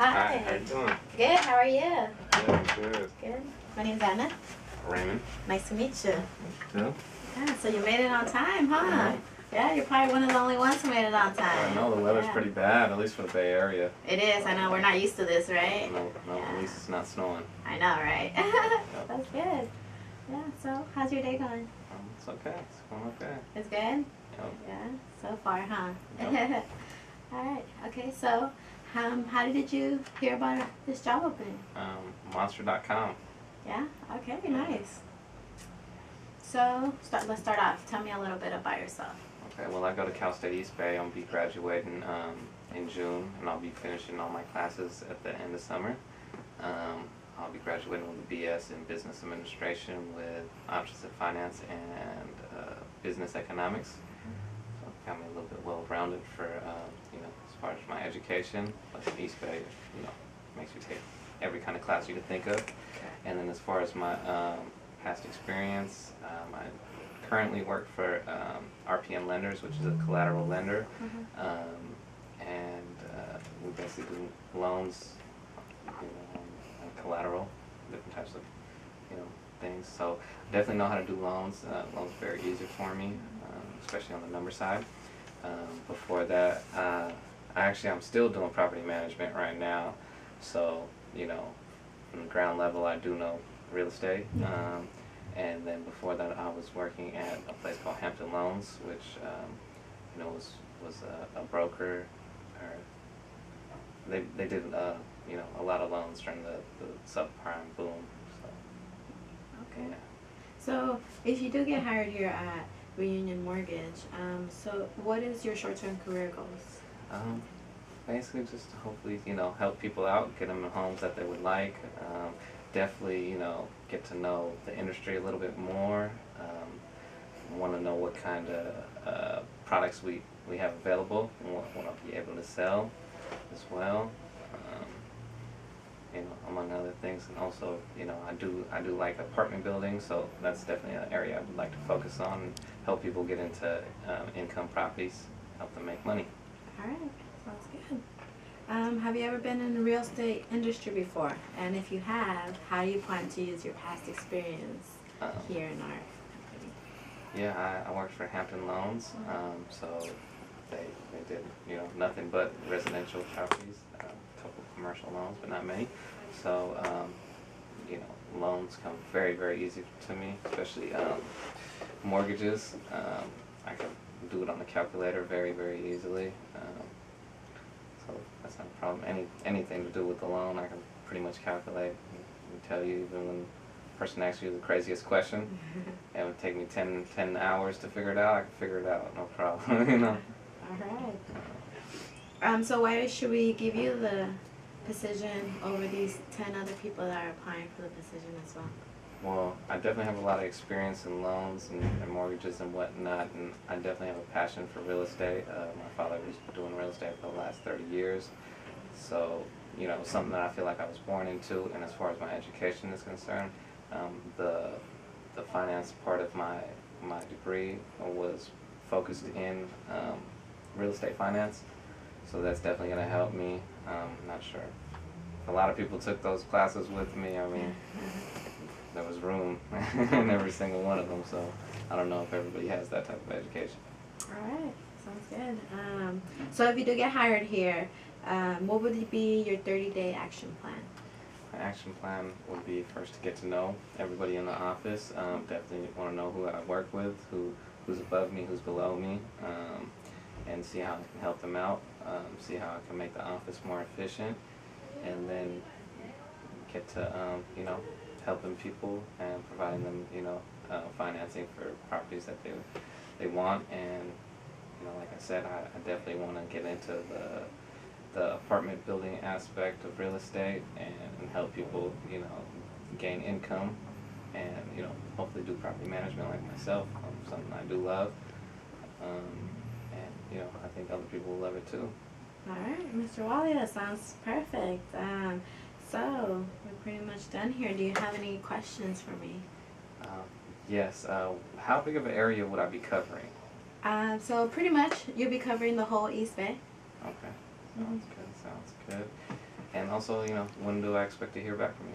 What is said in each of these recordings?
Hi. Hi, how you doing? Good, how are you? Good. Good. My name's Anna. Raymond. Nice to meet you. Too? Yeah, so you made it on time, huh? Yeah. Yeah, you're probably one of the only ones who made it on time. I know the weather's pretty bad, at least for the Bay Area. It is, I know, we're not used to this, right? No, at least it's not snowing. I know, right? That's good. Yeah, so how's your day going? It's okay, it's going okay. It's good? Yep. Yeah, so far, huh? Yep. Alright, okay, so how did you hear about this job opening? Monster.com. Yeah, okay, nice. So, let's start off. Tell me a little bit about yourself. Okay, well, I go to Cal State East Bay. I'll be graduating in June, and I'll be finishing all my classes at the end of summer. I'll be graduating with a BS in Business Administration with options in finance and business economics. So it got me a little bit well-rounded for, as far as my education. Plus East Bay, makes you take every kind of class you could think of. And then as far as my past experience, I currently work for RPM Lenders, which is a collateral lender, and we basically do loans, and collateral, different types of things. So definitely know how to do loans. Loans are very easy for me, especially on the number side. Before that, I'm still doing property management right now. So from the ground level, I do know real estate. And then before that, I was working at a place called Hampton Loans, which was a broker. Or they did a lot of loans during the subprime boom. So, okay. Yeah. So if you do get hired here at Reunion Mortgage, so what is your short-term career goals? Basically, just to hopefully help people out, get them in homes that they would like. Definitely, get to know the industry a little bit more. Want to know what kind of products we have available and what I'll be able to sell as well. Among other things, and also, I do like apartment buildings, so that's definitely an area I would like to focus on and help people get into income properties, help them make money. All right, sounds good. Have you ever been in the real estate industry before? And if you have, how do you plan to use your past experience here in our company? Yeah, I worked for Hampton Loans, so they did nothing but residential properties, a couple of commercial loans, but not many. So loans come very, very easy to me, especially mortgages. I can do it on the calculator very, very easily. So that's not a problem. Anything to do with the loan, I can pretty much calculate and tell you, even when the person asks you the craziest question. It would take me 10 hours to figure it out. I can figure it out, no problem. All right. So why should we give you the position over these 10 other people that are applying for the position as well? Well, I definitely have a lot of experience in loans and mortgages and whatnot, and I definitely have a passion for real estate. My father was doing real estate for the last 30 years, so something that I feel like I was born into. And as far as my education is concerned, the finance part of my degree was focused in real estate finance, so that's definitely going to help me. I'm not sure if a lot of people took those classes with me. I mean, there was room in every single one of them, so I don't know if everybody has that type of education. All right, sounds good. So if you do get hired here, what would be your 30-day action plan? My action plan would be first to get to know everybody in the office. Definitely want to know who I work with, who's above me, who's below me, and see how I can help them out, see how I can make the office more efficient, and then get to helping people and providing them financing for properties that they want. And like I said, I definitely want to get into the apartment building aspect of real estate and help people gain income, and hopefully do property management like myself, something I do love, and I think other people will love it too. All right, Mr. Wally, that sounds perfect. So we're pretty much done here. Do you have any questions for me? Yes. How big of an area would I be covering? So pretty much you'll be covering the whole East Bay. Okay. Sounds good. Sounds good. And also, you know, when do I expect to hear back from you?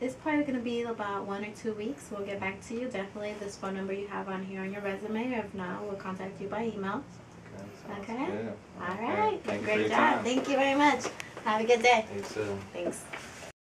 It's probably gonna be about 1 or 2 weeks. We'll get back to you. Definitely this phone number you have on here on your resume. If not, we'll contact you by email. Okay. Okay. Good. All right. Thank you for Great your job. time. Thank you very much. Have a good day. You too. Thanks.